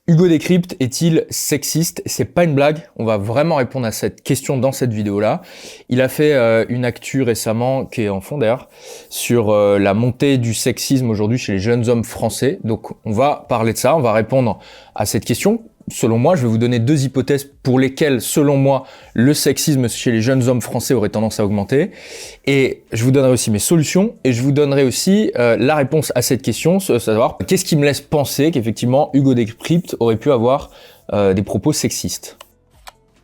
Hugo Décrypte est-il sexiste? C'est pas une blague, on va vraiment répondre à cette question dans cette vidéo-là. Il a fait une actu récemment, qui est en fond d'ailleurs, sur la montée du sexisme aujourd'hui chez les jeunes hommes français. Donc on va parler de ça, on va répondre à cette question. Selon moi, je vais vous donner deux hypothèses pour lesquelles, selon moi, le sexisme chez les jeunes hommes français aurait tendance à augmenter. Et je vous donnerai aussi mes solutions et je vous donnerai aussi la réponse à cette question, savoir qu'est-ce qui me laisse penser qu'effectivement Hugo Décrypte aurait pu avoir des propos sexistes.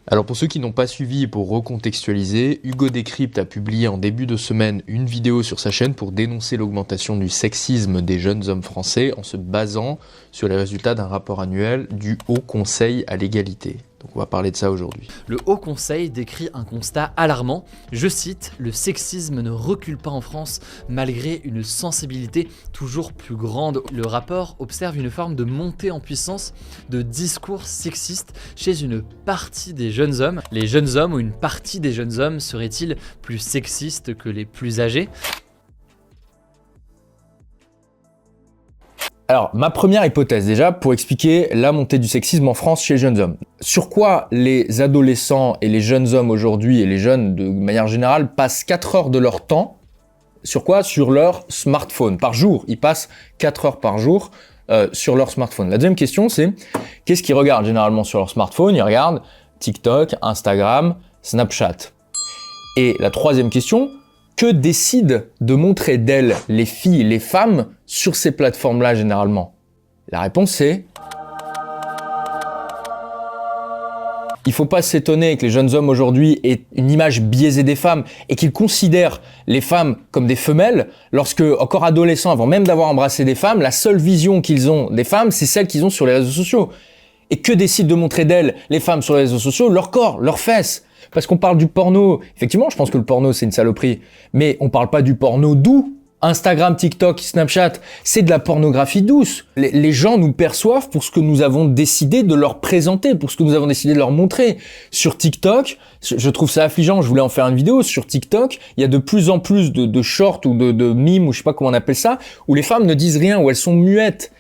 Alors pour ceux qui n'ont pas suivi et pour recontextualiser, Hugo Décrypte a publié en début de semaine une vidéo sur sa chaîne pour dénoncer l'augmentation du sexisme des jeunes hommes français en se basant sur les résultats d'un rapport annuel du Haut Conseil à l'égalité. Donc on va parler de ça aujourd'hui. Le Haut Conseil décrit un constat alarmant. Je cite, « Le sexisme ne recule pas en France malgré une sensibilité toujours plus grande ». Le rapport observe une forme de montée en puissance de discours sexistes chez une partie des jeunes hommes. Les jeunes hommes ou une partie des jeunes hommes seraient-ils plus sexistes que les plus âgés ? Alors, ma première hypothèse déjà, pour expliquer la montée du sexisme en France chez les jeunes hommes. Sur quoi les adolescents et les jeunes hommes aujourd'hui, et les jeunes de manière générale, passent 4 heures de leur temps? Sur quoi? Sur leur smartphone. Par jour, ils passent 4 heures par jour sur leur smartphone. La deuxième question, c'est qu'est-ce qu'ils regardent généralement sur leur smartphone? Ils regardent TikTok, Instagram, Snapchat. Et la troisième question, que décident de montrer d'elles les filles, les femmes sur ces plateformes-là généralement? La réponse c'est... Il faut pas s'étonner que les jeunes hommes aujourd'hui aient une image biaisée des femmes et qu'ils considèrent les femmes comme des femelles lorsque, encore adolescents, avant même d'avoir embrassé des femmes, la seule vision qu'ils ont des femmes, c'est celle qu'ils ont sur les réseaux sociaux. Et que décident de montrer d'elles les femmes sur les réseaux sociaux? Leur corps, leurs fesses. Parce qu'on parle du porno. Effectivement, je pense que le porno, c'est une saloperie. Mais on parle pas du porno doux. Instagram, TikTok, Snapchat, c'est de la pornographie douce. Les gens nous perçoivent pour ce que nous avons décidé de leur présenter, pour ce que nous avons décidé de leur montrer. Sur TikTok, je trouve ça affligeant, je voulais en faire une vidéo. Sur TikTok, il y a de plus en plus de shorts ou de mimes, ou je sais pas comment on appelle ça, où les femmes ne disent rien, où elles sont muettes.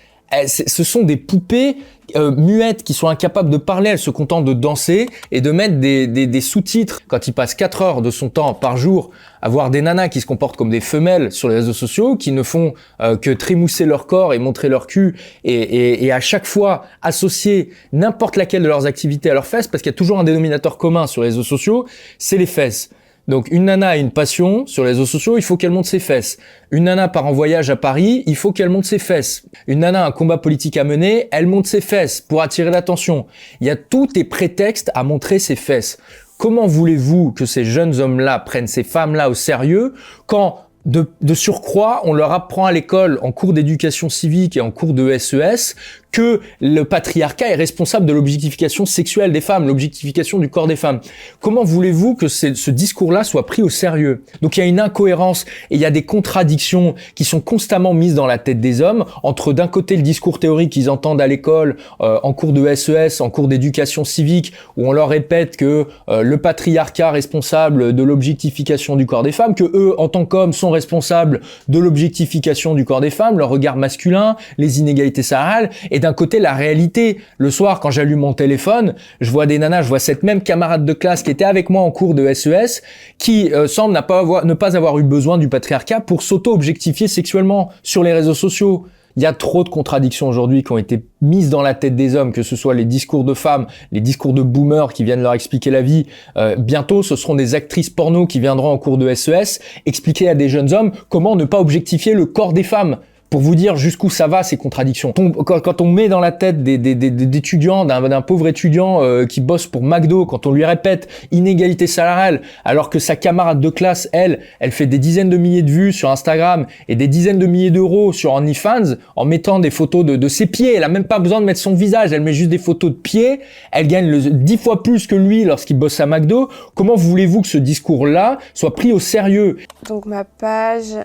Ce sont des poupées muettes qui sont incapables de parler, elles se contentent de danser et de mettre des sous-titres. Quand il passe 4 heures de son temps par jour à voir des nanas qui se comportent comme des femelles sur les réseaux sociaux, qui ne font que trémousser leur corps et montrer leur cul et à chaque fois associer n'importe laquelle de leurs activités à leurs fesses, parce qu'il y a toujours un dénominateur commun sur les réseaux sociaux, c'est les fesses. Donc une nana a une passion sur les réseaux sociaux, il faut qu'elle monte ses fesses. Une nana part en voyage à Paris, il faut qu'elle monte ses fesses. Une nana a un combat politique à mener, elle monte ses fesses pour attirer l'attention. Il y a tout est prétexte à montrer ses fesses. Comment voulez-vous que ces jeunes hommes-là prennent ces femmes-là au sérieux quand de surcroît, on leur apprend à l'école, en cours d'éducation civique et en cours de SES, que le patriarcat est responsable de l'objectification sexuelle des femmes, l'objectification du corps des femmes. Comment voulez-vous que ce discours-là soit pris au sérieux? Donc il y a une incohérence et il y a des contradictions qui sont constamment mises dans la tête des hommes entre d'un côté le discours théorique qu'ils entendent à l'école, en cours de SES, en cours d'éducation civique, où on leur répète que le patriarcat est responsable de l'objectification du corps des femmes, que eux, en tant qu'hommes, sont responsables de l'objectification du corps des femmes, leur regard masculin, les inégalités salariales, et d'un côté la réalité. Le soir, quand j'allume mon téléphone, je vois des nanas, je vois cette même camarade de classe qui était avec moi en cours de SES, qui semble ne pas avoir eu besoin du patriarcat pour s'auto-objectifier sexuellement sur les réseaux sociaux. Il y a trop de contradictions aujourd'hui qui ont été mises dans la tête des hommes, que ce soit les discours de femmes, les discours de boomers qui viennent leur expliquer la vie. Bientôt, ce seront des actrices porno qui viendront en cours de SES expliquer à des jeunes hommes comment ne pas objectifier le corps des femmes. Pour vous dire jusqu'où ça va, ces contradictions. Quand on met dans la tête d'étudiants, d'un pauvre étudiant qui bosse pour McDo, quand on lui répète inégalité salariale, alors que sa camarade de classe, elle fait des dizaines de milliers de vues sur Instagram et des dizaines de milliers d'euros sur OnlyFans, en mettant des photos de ses pieds, elle a même pas besoin de mettre son visage, elle met juste des photos de pieds, elle gagne 10 fois plus que lui lorsqu'il bosse à McDo. Comment voulez-vous que ce discours-là soit pris au sérieux? Donc ma page...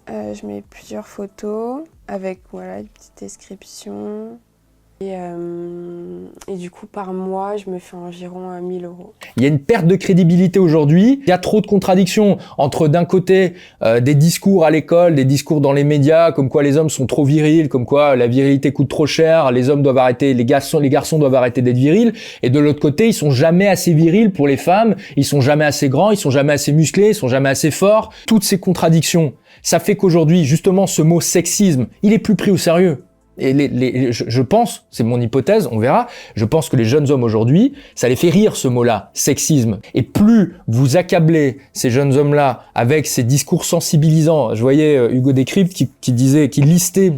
je mets plusieurs photos avec voilà une petite description et Et du coup, par mois, je me fais environ 1000 euros. Il y a une perte de crédibilité aujourd'hui. Il y a trop de contradictions entre d'un côté des discours à l'école, des discours dans les médias, comme quoi les hommes sont trop virils, comme quoi la virilité coûte trop cher, les hommes doivent arrêter, les garçons doivent arrêter d'être virils. Et de l'autre côté, ils sont jamais assez virils pour les femmes, ils sont jamais assez grands, ils sont jamais assez musclés, ils sont jamais assez forts. Toutes ces contradictions, ça fait qu'aujourd'hui, justement, ce mot sexisme, il est plus pris au sérieux. Et je pense, c'est mon hypothèse, on verra, je pense que les jeunes hommes aujourd'hui, ça les fait rire ce mot-là, sexisme. Et plus vous accablez ces jeunes hommes-là avec ces discours sensibilisants, je voyais Hugo Décrypte qui listait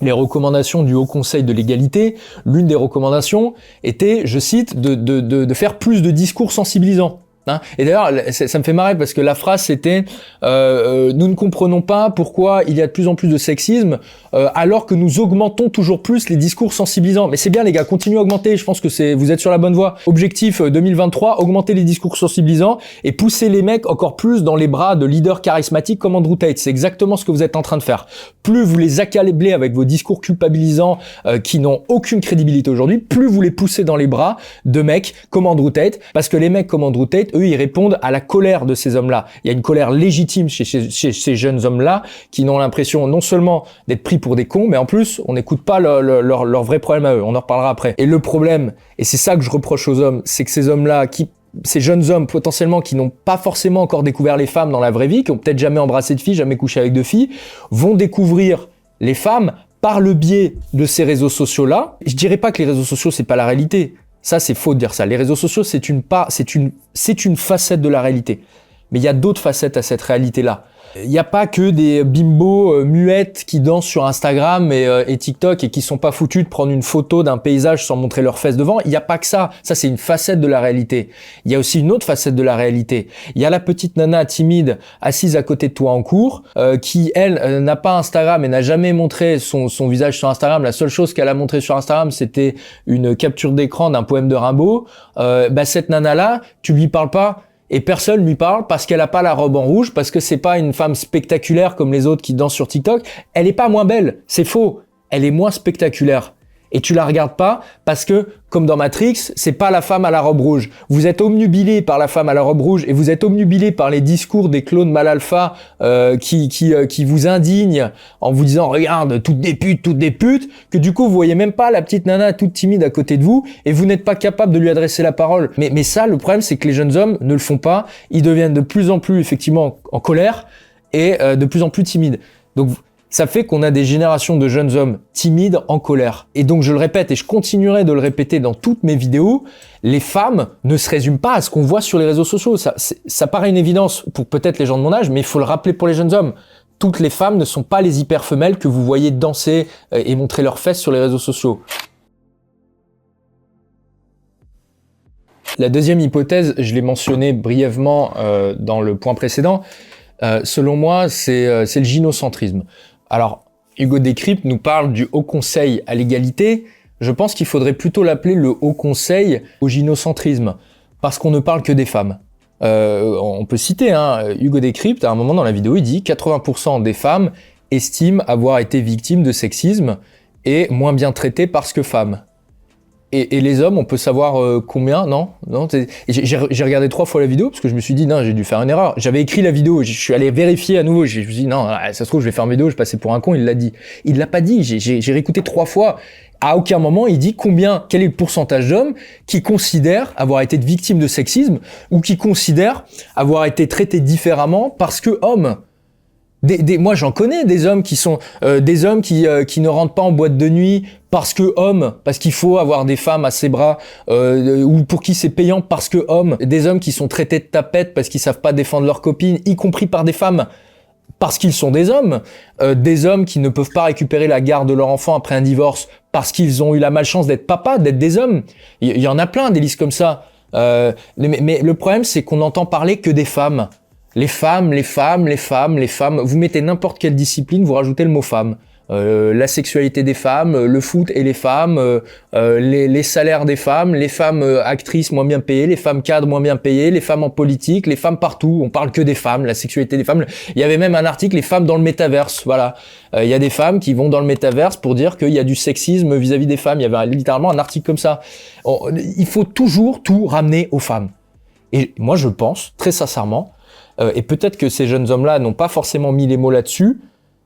les recommandations du Haut Conseil de l'égalité, l'une des recommandations était, je cite, de faire plus de discours sensibilisants. Hein, et d'ailleurs, ça me fait marrer parce que la phrase c'était nous ne comprenons pas pourquoi il y a de plus en plus de sexisme alors que nous augmentons toujours plus les discours sensibilisants. Mais c'est bien les gars, continuez à augmenter, je pense que vous êtes sur la bonne voie. Objectif 2023, augmenter les discours sensibilisants et pousser les mecs encore plus dans les bras de leaders charismatiques comme Andrew Tate. C'est exactement ce que vous êtes en train de faire. Plus vous les accablez avec vos discours culpabilisants qui n'ont aucune crédibilité aujourd'hui, plus vous les poussez dans les bras de mecs comme Andrew Tate, parce que les mecs comme Andrew Tate, eux, ils répondent à la colère de ces hommes-là. Il y a une colère légitime chez ces jeunes hommes-là qui n'ont l'impression non seulement d'être pris pour des cons, mais en plus, on n'écoute pas leur vrai problème à eux. On en reparlera après. Et le problème, et c'est ça que je reproche aux hommes, c'est que ces hommes-là, ces jeunes hommes potentiellement qui n'ont pas forcément encore découvert les femmes dans la vraie vie, qui ont peut-être jamais embrassé de filles, jamais couché avec de filles, vont découvrir les femmes par le biais de ces réseaux sociaux-là. Je dirais pas que les réseaux sociaux, c'est pas la réalité. Ça, c'est faux de dire ça. Les réseaux sociaux, c'est une facette de la réalité. Mais il y a d'autres facettes à cette réalité-là. Il n'y a pas que des bimbos muettes qui dansent sur Instagram et TikTok et qui sont pas foutus de prendre une photo d'un paysage sans montrer leurs fesses devant. Il n'y a pas que ça. Ça, c'est une facette de la réalité. Il y a aussi une autre facette de la réalité. Il y a la petite nana timide assise à côté de toi en cours qui, elle, n'a pas Instagram et n'a jamais montré son visage sur Instagram. La seule chose qu'elle a montré sur Instagram, c'était une capture d'écran d'un poème de Rimbaud. Cette nana-là, tu lui parles pas. Et personne lui parle parce qu'elle a pas la robe en rouge, parce que c'est pas une femme spectaculaire comme les autres qui dansent sur TikTok. Elle est pas moins belle, c'est faux. Elle est moins spectaculaire. Et tu la regardes pas parce que, comme dans Matrix, c'est pas la femme à la robe rouge. Vous êtes obnubilé par la femme à la robe rouge et vous êtes obnubilé par les discours des clones mal alpha qui vous indignent en vous disant regarde toutes des putes, que du coup vous voyez même pas la petite nana toute timide à côté de vous et vous n'êtes pas capable de lui adresser la parole. Mais ça, le problème, c'est que les jeunes hommes ne le font pas. Ils deviennent de plus en plus effectivement en colère et de plus en plus timides. Donc ça fait qu'on a des générations de jeunes hommes timides en colère. Et donc je le répète et je continuerai de le répéter dans toutes mes vidéos, les femmes ne se résument pas à ce qu'on voit sur les réseaux sociaux. Ça paraît une évidence pour peut-être les gens de mon âge, mais il faut le rappeler pour les jeunes hommes. Toutes les femmes ne sont pas les hyper femelles que vous voyez danser et montrer leurs fesses sur les réseaux sociaux. La deuxième hypothèse, je l'ai mentionné brièvement dans le point précédent, selon moi, c'est le gynocentrisme. Alors, Hugo Décrypte nous parle du Haut Conseil à l'égalité. Je pense qu'il faudrait plutôt l'appeler le Haut Conseil au gynocentrisme, parce qu'on ne parle que des femmes. On peut citer Hugo Décrypte, à un moment dans la vidéo, il dit 80% des femmes estiment avoir été victimes de sexisme et moins bien traitées parce que femmes. Et les hommes, on peut savoir combien, non. J'ai regardé 3 fois la vidéo parce que je me suis dit non, j'ai dû faire une erreur. J'avais écrit la vidéo, je suis allé vérifier à nouveau. Je me suis dit non, ça se trouve je vais faire une vidéo, je passais pour un con. Il l'a dit. Il l'a pas dit. J'ai réécouté 3 fois. À aucun moment il dit quel est le pourcentage d'hommes qui considèrent avoir été victimes de sexisme ou qui considèrent avoir été traités différemment parce que hommes. Moi j'en connais des hommes qui sont des hommes qui ne rentrent pas en boîte de nuit parce que hommes, parce qu'il faut avoir des femmes à ses bras ou pour qui c'est payant parce que hommes, des hommes qui sont traités de tapettes parce qu'ils savent pas défendre leurs copines, y compris par des femmes parce qu'ils sont des hommes qui ne peuvent pas récupérer la garde de leur enfant après un divorce parce qu'ils ont eu la malchance d'être papa, d'être des hommes. Il y en a plein des listes comme ça. Mais le problème c'est qu'on n'entend parler que des femmes. Les femmes. Vous mettez n'importe quelle discipline, vous rajoutez le mot femme. La sexualité des femmes, le foot et les femmes, les salaires des femmes, les femmes actrices moins bien payées, les femmes cadres moins bien payées, les femmes en politique, les femmes partout. On parle que des femmes, la sexualité des femmes. Il y avait même un article, les femmes dans le métaverse. Voilà, il y a des femmes qui vont dans le métaverse pour dire qu'il y a du sexisme vis-à-vis des femmes. Il y avait littéralement un article comme ça. Il faut toujours tout ramener aux femmes. Et moi, je pense, très sincèrement, et peut-être que ces jeunes hommes-là n'ont pas forcément mis les mots là-dessus,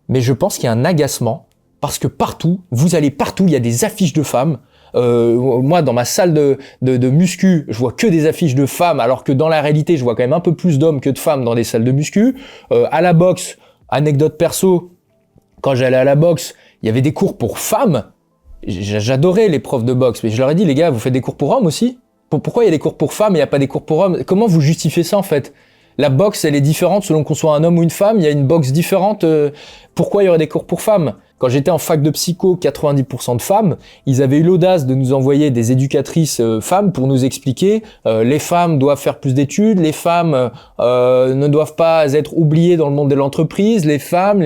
mais je pense qu'il y a un agacement parce que partout, il y a des affiches de femmes. Moi, dans ma salle de muscu, je vois que des affiches de femmes, alors que dans la réalité, je vois quand même un peu plus d'hommes que de femmes dans des salles de muscu. À la boxe, anecdote perso, quand j'allais à la boxe, il y avait des cours pour femmes. J'adorais les profs de boxe, mais je leur ai dit, les gars, vous faites des cours pour hommes aussi ? Pourquoi il y a des cours pour femmes et il n'y a pas des cours pour hommes ? Comment vous justifiez ça en fait ? La boxe, elle est différente selon qu'on soit un homme ou une femme. Il y a une boxe différente. Pourquoi il y aurait des cours pour femmes ? Quand j'étais en fac de psycho, 90% de femmes, ils avaient eu l'audace de nous envoyer des éducatrices femmes pour nous expliquer les femmes doivent faire plus d'études, les femmes ne doivent pas être oubliées dans le monde de l'entreprise, les femmes.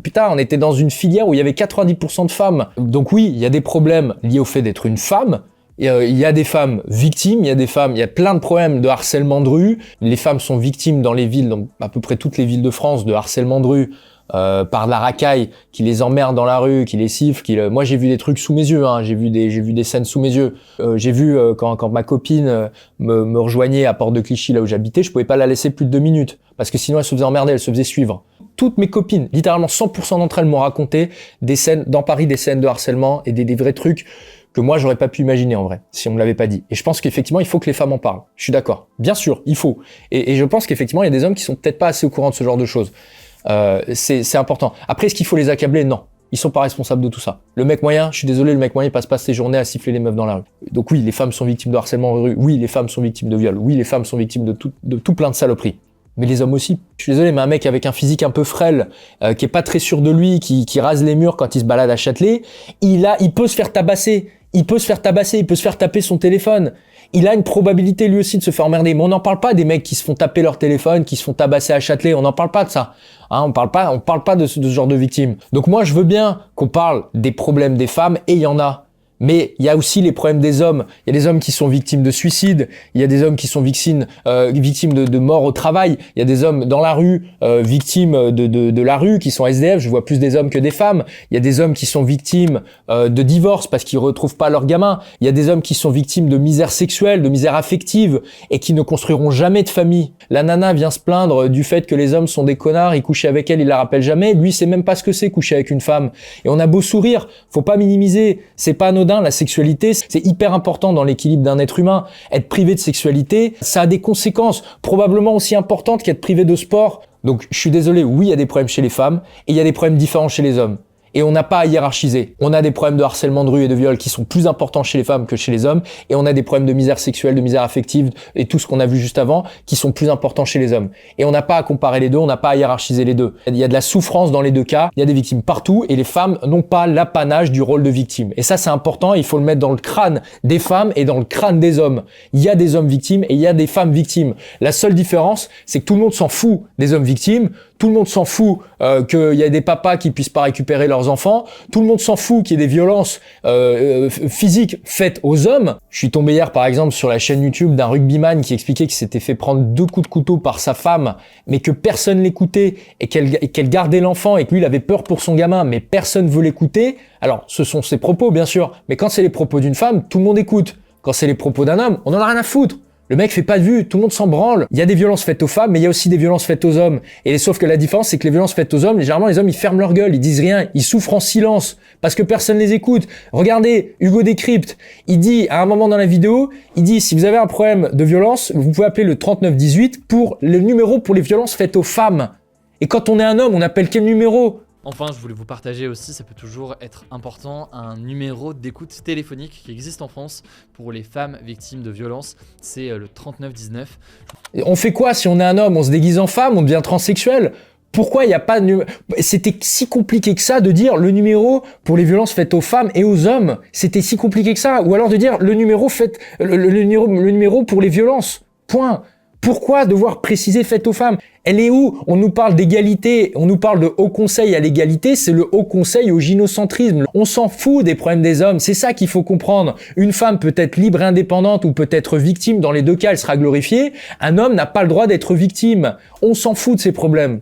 Putain, on était dans une filière où il y avait 90% de femmes. Donc oui, il y a des problèmes liés au fait d'être une femme. Il y a des femmes victimes, il y a plein de problèmes de harcèlement de rue. Les femmes sont victimes dans les villes, dans à peu près toutes les villes de France, de harcèlement de rue, par de la racaille, qui les emmerde dans la rue, qui les siffle, moi j'ai vu des trucs sous mes yeux, hein, j'ai vu des scènes sous mes yeux. J'ai vu quand ma copine me rejoignait à Porte de Clichy, là où j'habitais, je pouvais pas la laisser plus de 2 minutes, parce que sinon elle se faisait emmerder, elle se faisait suivre. Toutes mes copines, littéralement 100% d'entre elles m'ont raconté des scènes, dans Paris, des scènes de harcèlement et des vrais trucs que moi j'aurais pas pu imaginer en vrai, si on me l'avait pas dit. Et je pense qu'effectivement il faut que les femmes en parlent. Je suis d'accord. Bien sûr, il faut. Et je pense qu'effectivement il y a des hommes qui sont peut-être pas assez au courant de ce genre de choses. C'est important. Après, est-ce qu'il faut les accabler ? Non. Ils sont pas responsables de tout ça. Le mec moyen, je suis désolé, le mec moyen il passe pas ses journées à siffler les meufs dans la rue. Donc oui, les femmes sont victimes de harcèlement en rue. Oui, les femmes sont victimes de viol. Oui, les femmes sont victimes de tout plein de saloperies. Mais les hommes aussi. Je suis désolé, mais un mec avec un physique un peu frêle, qui est pas très sûr de lui, qui rase les murs quand il se balade à Châtelet, il peut se faire tabasser. Il peut se faire taper son téléphone. Il a une probabilité lui aussi de se faire emmerder. Mais on n'en parle pas des mecs qui se font taper leur téléphone, qui se font tabasser à Châtelet. On n'en parle pas de ça. Hein, on parle pas de ce genre de victimes. Donc moi, je veux bien qu'on parle des problèmes des femmes, et il y en a. Mais il y a aussi les problèmes des hommes. Il y a des hommes qui sont victimes de suicide. Il y a des hommes qui sont victimes de mort au travail. Il y a des hommes dans la rue, victimes de la rue, qui sont SDF. Je vois plus des hommes que des femmes. Il y a des hommes qui sont victimes de divorce parce qu'ils retrouvent pas leur gamin. Il y a des hommes qui sont victimes de misère sexuelle, de misère affective et qui ne construiront jamais de famille. La nana vient se plaindre du fait que les hommes sont des connards. Il couche avec elle, il la rappelle jamais. Lui, sait même pas ce que c'est coucher avec une femme. Et on a beau sourire, faut pas minimiser. C'est pas anodin. La sexualité, c'est hyper important dans l'équilibre d'un être humain. Être privé de sexualité, ça a des conséquences probablement aussi importantes qu'être privé de sport. Donc, je suis désolé, oui, il y a des problèmes chez les femmes et il y a des problèmes différents chez les hommes. Et on n'a pas à hiérarchiser. On a des problèmes de harcèlement de rue et de viol qui sont plus importants chez les femmes que chez les hommes. Et on a des problèmes de misère sexuelle, de misère affective et tout ce qu'on a vu juste avant qui sont plus importants chez les hommes. Et on n'a pas à comparer les deux, on n'a pas à hiérarchiser les deux. Il y a de la souffrance dans les deux cas. Il y a des victimes partout et les femmes n'ont pas l'apanage du rôle de victime. Et ça, c'est important. Il faut le mettre dans le crâne des femmes et dans le crâne des hommes. Il y a des hommes victimes et il y a des femmes victimes. La seule différence, c'est que tout le monde s'en fout des hommes victimes. Tout le monde s'en fout qu'il y ait des papas qui puissent pas récupérer leurs enfants. Tout le monde s'en fout qu'il y ait des violences physiques faites aux hommes. Je suis tombé hier, par exemple, sur la chaîne YouTube d'un rugbyman qui expliquait qu'il s'était fait prendre 2 coups de couteau par sa femme, mais que personne l'écoutait et qu'elle gardait l'enfant et que lui, il avait peur pour son gamin, mais personne veut l'écouter. Alors, ce sont ses propos, bien sûr, mais quand c'est les propos d'une femme, tout le monde écoute. Quand c'est les propos d'un homme, on en a rien à foutre. Le mec fait pas de vue, tout le monde s'en branle. Il y a des violences faites aux femmes, mais il y a aussi des violences faites aux hommes. Et sauf que la différence, c'est que les violences faites aux hommes, généralement, les hommes, ils ferment leur gueule, ils disent rien, ils souffrent en silence, parce que personne les écoute. Regardez, Hugo Décrypte, il dit, à un moment dans la vidéo, il dit, si vous avez un problème de violence, vous pouvez appeler le 3918 pour le numéro pour les violences faites aux femmes. Et quand on est un homme, on appelle quel numéro ? Enfin, je voulais vous partager aussi, ça peut toujours être important, un numéro d'écoute téléphonique qui existe en France pour les femmes victimes de violences. C'est le 3919. On fait quoi si on est un homme ? On se déguise en femme, on devient transsexuel ? Pourquoi il n'y a pas de numéro ? C'était si compliqué que ça de dire le numéro pour les violences faites aux femmes et aux hommes. C'était si compliqué que ça. Ou alors de dire le numéro pour les violences. Point. Pourquoi devoir préciser faite aux femmes? Elle est où? On nous parle d'égalité, on nous parle de haut conseil à l'égalité, c'est le haut conseil au gynocentrisme. On s'en fout des problèmes des hommes, c'est ça qu'il faut comprendre. Une femme peut être libre et indépendante ou peut être victime, dans les deux cas elle sera glorifiée. Un homme n'a pas le droit d'être victime. On s'en fout de ces problèmes.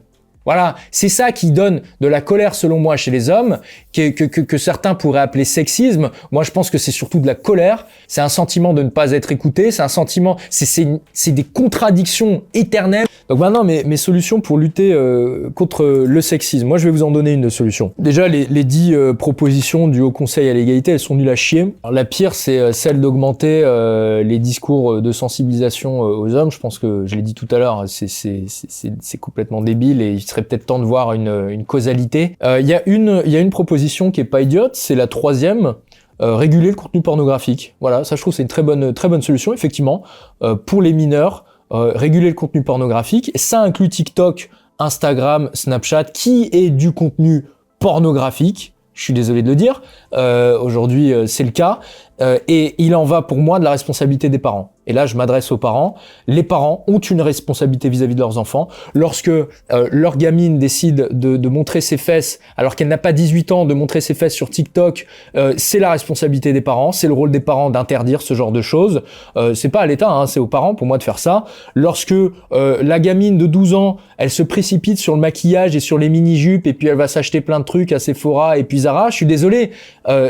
Voilà, c'est ça qui donne de la colère selon moi chez les hommes, que certains pourraient appeler sexisme. Moi je pense que c'est surtout de la colère, c'est un sentiment de ne pas être écouté, c'est un sentiment, c'est des contradictions éternelles. Donc maintenant mes solutions pour lutter contre le sexisme, moi je vais vous en donner une solution. Déjà les 10 propositions du Haut Conseil à l'égalité, elles sont nulles à chier. Alors, la pire c'est celle d'augmenter les discours de sensibilisation aux hommes. Je pense que je l'ai dit tout à l'heure, c'est complètement débile et il serait peut-être temps de voir une causalité. Il y a une proposition qui est pas idiote, c'est la 3e, réguler le contenu pornographique. Voilà, ça je trouve c'est une très bonne solution effectivement pour les mineurs. Réguler le contenu pornographique, ça inclut TikTok, Instagram, Snapchat, qui est du contenu pornographique. Je suis désolé de le dire. Aujourd'hui, c'est le cas. Et il en va pour moi de la responsabilité des parents. Et là, je m'adresse aux parents. Les parents ont une responsabilité vis-à-vis de leurs enfants. Lorsque leur gamine décide de montrer ses fesses, alors qu'elle n'a pas 18 ans, de montrer ses fesses sur TikTok, c'est la responsabilité des parents. C'est le rôle des parents d'interdire ce genre de choses. C'est pas à l'État, hein, c'est aux parents pour moi de faire ça. Lorsque la gamine de 12 ans, elle se précipite sur le maquillage et sur les mini-jupes et puis elle va s'acheter plein de trucs à Sephora et puis Zara, je suis désolé.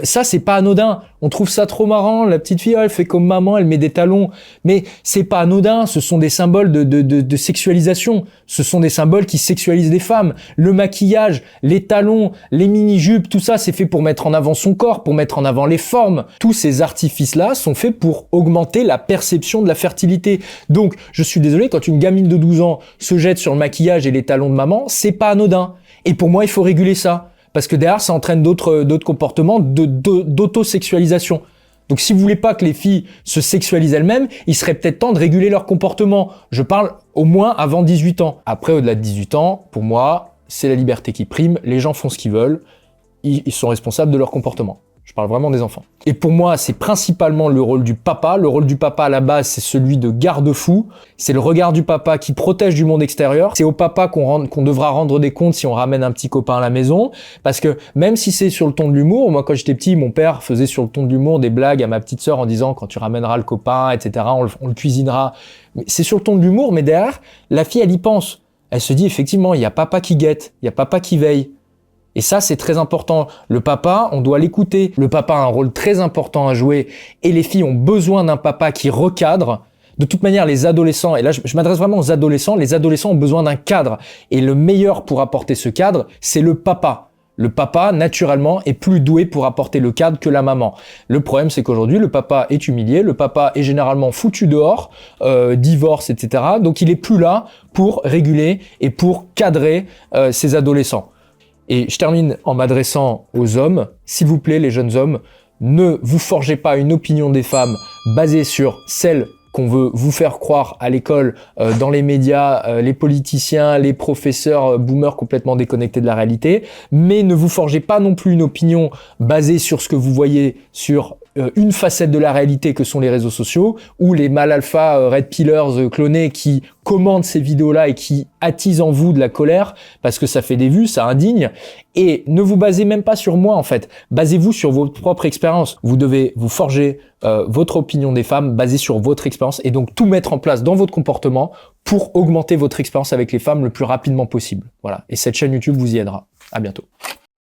Ça, c'est pas anodin. On trouve ça trop marrant. La petite fille, elle fait comme maman, elle met des talons. Mais c'est pas anodin, ce sont des symboles de sexualisation. Ce sont des symboles qui sexualisent les femmes. Le maquillage, les talons, les mini-jupes, tout ça, c'est fait pour mettre en avant son corps, pour mettre en avant les formes. Tous ces artifices-là sont faits pour augmenter la perception de la fertilité. Donc, je suis désolé, quand une gamine de 12 ans se jette sur le maquillage et les talons de maman, c'est pas anodin. Et pour moi, il faut réguler ça. Parce que derrière, ça entraîne d'autres comportements d'autosexualisation. Donc si vous voulez pas que les filles se sexualisent elles-mêmes, il serait peut-être temps de réguler leur comportement. Je parle au moins avant 18 ans. Après, au-delà de 18 ans, pour moi, c'est la liberté qui prime. Les gens font ce qu'ils veulent. Ils sont responsables de leur comportement. Je parle vraiment des enfants. Et pour moi, c'est principalement le rôle du papa. Le rôle du papa, à la base, c'est celui de garde-fou. C'est le regard du papa qui protège du monde extérieur. C'est au papa qu'on devra rendre des comptes si on ramène un petit copain à la maison. Parce que même si c'est sur le ton de l'humour, moi, quand j'étais petit, mon père faisait sur le ton de l'humour des blagues à ma petite sœur en disant quand tu ramèneras le copain, etc., on le cuisinera. Mais c'est sur le ton de l'humour, mais derrière, la fille, elle y pense. Elle se dit, effectivement, il y a papa qui guette, il y a papa qui veille. Et ça, c'est très important. Le papa, on doit l'écouter. Le papa a un rôle très important à jouer et les filles ont besoin d'un papa qui recadre. De toute manière, les adolescents, et là, je m'adresse vraiment aux adolescents, les adolescents ont besoin d'un cadre. Et le meilleur pour apporter ce cadre, c'est le papa. Le papa, naturellement, est plus doué pour apporter le cadre que la maman. Le problème, c'est qu'aujourd'hui, le papa est humilié, le papa est généralement foutu dehors, divorce, etc. Donc, il est plus là pour réguler et pour cadrer ses adolescents. Et je termine en m'adressant aux hommes. S'il vous plaît, les jeunes hommes, ne vous forgez pas une opinion des femmes basée sur celle qu'on veut vous faire croire à l'école, dans les médias, les politiciens, les professeurs boomers complètement déconnectés de la réalité. Mais ne vous forgez pas non plus une opinion basée sur ce que vous voyez sur une facette de la réalité que sont les réseaux sociaux, ou les mâles alpha red pillers clonés qui commentent ces vidéos-là et qui attisent en vous de la colère parce que ça fait des vues, ça indigne. Et ne vous basez même pas sur moi en fait, basez-vous sur votre propre expérience. Vous devez vous forger votre opinion des femmes basée sur votre expérience et donc tout mettre en place dans votre comportement pour augmenter votre expérience avec les femmes le plus rapidement possible. Voilà. Et cette chaîne YouTube vous y aidera. À bientôt.